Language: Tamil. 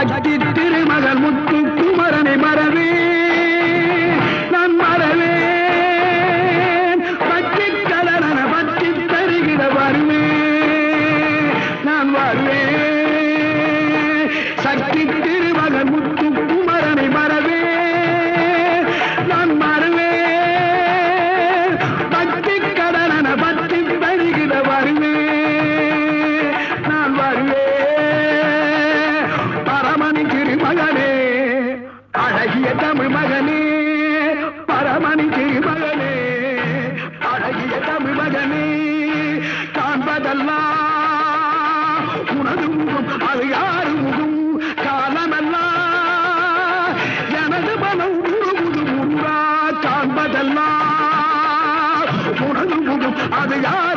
சக்தி திருமகள் முத்து குமரனை மறவே நான் மறவேன் பற்றி கடன பற்றி தருகிற வருவேன் நான் வருவேன் சக்தி திருமகள் முத்து குமரனை மறவே நான் மறவேன் பற்றி கடன பற்றி தருகிற வருவேன் நான் வருவேன் பரமணி திருமகனே அழகிய தமிழ் மகனே பரமணி திருமகனே அழகிய தமிழ் மகனே காண்பதெல்லாம் உனது முகம் அது யாரு முகம் காலமெல்லாம் எனது மனம் உருகுது முருகா காண்பதெல்லாம் உனது முகம் அது யார்